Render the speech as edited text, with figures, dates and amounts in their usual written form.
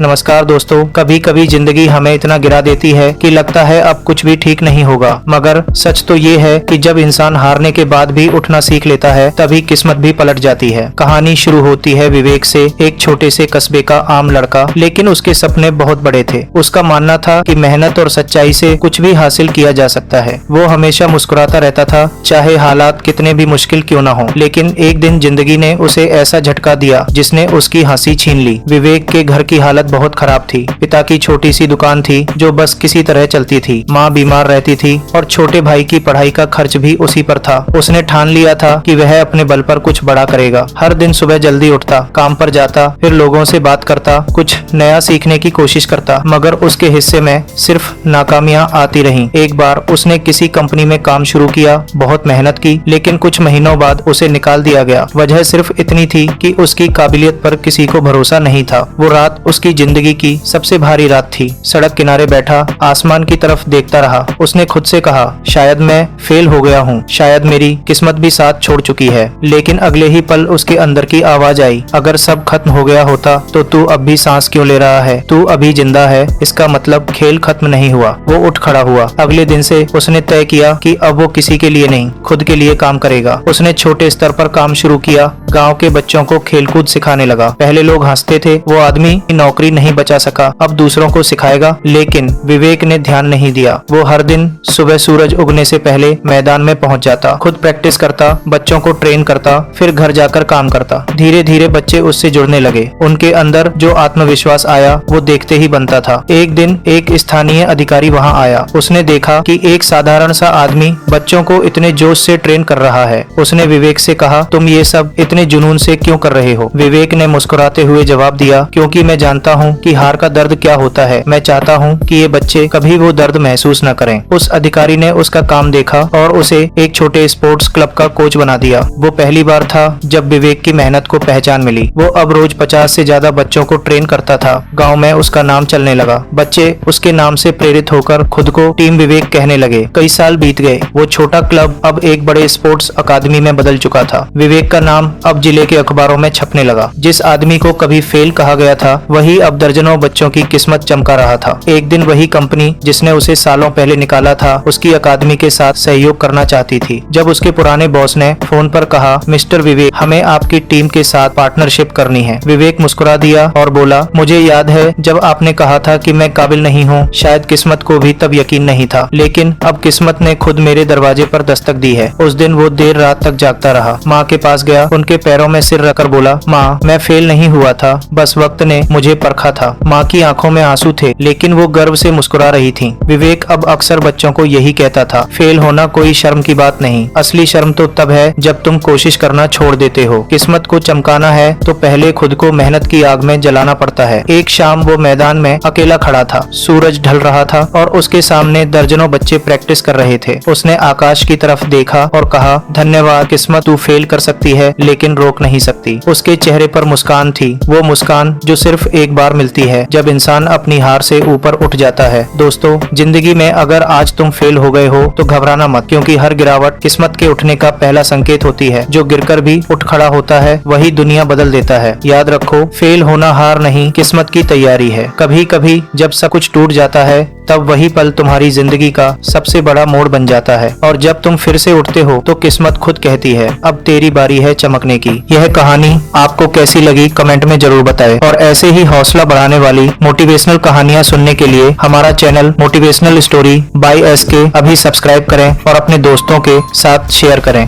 नमस्कार दोस्तों, कभी कभी जिंदगी हमें इतना गिरा देती है कि लगता है अब कुछ भी ठीक नहीं होगा। मगर सच तो ये है कि जब इंसान हारने के बाद भी उठना सीख लेता है तभी किस्मत भी पलट जाती है। कहानी शुरू होती है विवेक से, एक छोटे से कस्बे का आम लड़का, लेकिन उसके सपने बहुत बड़े थे। उसका मानना था कि मेहनत और सच्चाई से कुछ भी हासिल किया जा सकता है। वो हमेशा मुस्कुराता रहता था, चाहे हालात कितने भी मुश्किल क्यों न हो। लेकिन एक दिन जिंदगी ने उसे ऐसा झटका दिया जिसने उसकी हंसी छीन ली। विवेक के घर की हालत बहुत खराब थी। पिता की छोटी सी दुकान थी जो बस किसी तरह चलती थी। माँ बीमार रहती थी और छोटे भाई की पढ़ाई का खर्च भी उसी पर था। उसने ठान लिया था कि वह अपने बल पर कुछ बड़ा करेगा। हर दिन सुबह जल्दी उठता, काम पर जाता, फिर लोगों से बात करता, कुछ नया सीखने की कोशिश करता, मगर उसके हिस्से में सिर्फ नाकामियां आती रहीं। एक बार उसने किसी कंपनी में काम शुरू किया, बहुत मेहनत की, लेकिन कुछ महीनों बाद उसे निकाल दिया गया। वजह सिर्फ इतनी थी कि उसकी काबिलियत पर किसी को भरोसा नहीं था। वो रात उसकी जिंदगी की सबसे भारी रात थी। सड़क किनारे बैठा आसमान की तरफ देखता रहा। उसने खुद से कहा, शायद मैं फेल हो गया हूँ, शायद मेरी किस्मत भी साथ छोड़ चुकी है। लेकिन अगले ही पल उसके अंदर की आवाज आई, अगर सब खत्म हो गया होता तो तू अब भी सांस क्यों ले रहा है? तू अभी जिंदा है, इसका मतलब खेल खत्म नहीं हुआ। वो उठ खड़ा हुआ। अगले दिन से उसने तय किया कि अब वो किसी के लिए नहीं, खुद के लिए काम करेगा। उसने छोटे स्तर पर काम शुरू किया, गाँव के बच्चों को खेलकूद सिखाने लगा। पहले लोग हंसते थे, वो आदमी नौकरी नहीं बचा सका, अब दूसरों को सिखाएगा। लेकिन विवेक ने ध्यान नहीं दिया। वो हर दिन सुबह सूरज उगने से पहले मैदान में पहुंच जाता, खुद प्रैक्टिस करता, बच्चों को ट्रेन करता, फिर घर जाकर काम करता। धीरे धीरे बच्चे उससे जुड़ने लगे। उनके अंदर जो आत्मविश्वास आया वो देखते ही बनता था। एक दिन एक स्थानीय अधिकारी वहां आया। उसने देखा कि एक साधारण सा आदमी बच्चों को इतने जोश से ट्रेन कर रहा है। उसने विवेक से कहा, तुम ये सब इतने जुनून से क्यों कर रहे हो? विवेक ने मुस्कुराते हुए जवाब दिया, क्योंकि मैं जानता हूँ कि हार का दर्द क्या होता है। मैं चाहता हूँ कि ये बच्चे कभी वो दर्द महसूस न करें। उस अधिकारी ने उसका काम देखा और उसे एक छोटे स्पोर्ट्स क्लब का कोच बना दिया। वो पहली बार था जब विवेक की मेहनत को पहचान मिली। वो अब रोज 50 से ज्यादा बच्चों को ट्रेन करता था। गांव में उसका नाम चलने लगा। बच्चे उसके नाम से प्रेरित होकर खुद को टीम विवेक कहने लगे। कई साल बीत गए। वो छोटा क्लब अब एक बड़े स्पोर्ट्स अकादमी में बदल चुका था। विवेक का नाम अब जिले के अखबारों में छपने लगा। जिस आदमी को कभी फेल कहा गया था वही अब दर्जनों बच्चों की किस्मत चमका रहा था। एक दिन वही कंपनी जिसने उसे सालों पहले निकाला था उसकी अकादमी के साथ सहयोग करना चाहती थी। जब उसके पुराने बॉस ने फोन पर कहा, मिस्टर विवेक, हमें आपकी टीम के साथ पार्टनरशिप करनी है। विवेक मुस्कुरा दिया और बोला, मुझे याद है जब आपने कहा था कि मैं काबिल नहीं हूँ। शायद किस्मत को भी तब यकीन नहीं था, लेकिन अब किस्मत ने खुद मेरे दरवाजे पर दस्तक दी है। उस दिन वो देर रात तक जागता रहा। माँ के पास गया, उनके पैरों में सिर रखकर बोला, माँ, मैं फेल नहीं हुआ था, बस वक्त ने मुझे परखा था। माँ की आंखों में आंसू थे, लेकिन वो गर्व से मुस्कुरा रही थी। विवेक अब अक्सर बच्चों को यही कहता था, फेल होना कोई शर्म की बात नहीं, असली शर्म तो तब है जब तुम कोशिश करना छोड़ देते हो। किस्मत को चमकाना है तो पहले खुद को मेहनत की आग में जलाना पड़ता है। एक शाम वो मैदान में अकेला खड़ा था। सूरज ढल रहा था और उसके सामने दर्जनों बच्चे प्रैक्टिस कर रहे थे। उसने आकाश की तरफ देखा और कहा, धन्यवाद किस्मत, तू फेल कर सकती है लेकिन रोक नहीं सकती। उसके चेहरे पर मुस्कान थी, वो मुस्कान जो सिर्फ एक बार मिलती है जब इंसान अपनी हार से ऊपर उठ जाता है। दोस्तों, जिंदगी में अगर आज तुम फेल हो गए हो तो घबराना मत, क्योंकि हर गिरावट किस्मत के उठने का पहला संकेत होती है। जो गिरकर भी उठ खड़ा होता है वही दुनिया बदल देता है। याद रखो, फेल होना हार नहीं, किस्मत की तैयारी है। कभी कभी जब सब कुछ टूट जाता है तब वही पल तुम्हारी जिंदगी का सबसे बड़ा मोड़ बन जाता है। और जब तुम फिर से उठते हो तो किस्मत खुद कहती है, अब तेरी बारी है चमकने की। यह कहानी आपको कैसी लगी कमेंट में जरूर बताएं। और ऐसे ही हौसला बढ़ाने वाली मोटिवेशनल कहानियां सुनने के लिए हमारा channel motivational story by SK अभी सब्सक्राइब करें और अपने दोस्तों के साथ शेयर करें।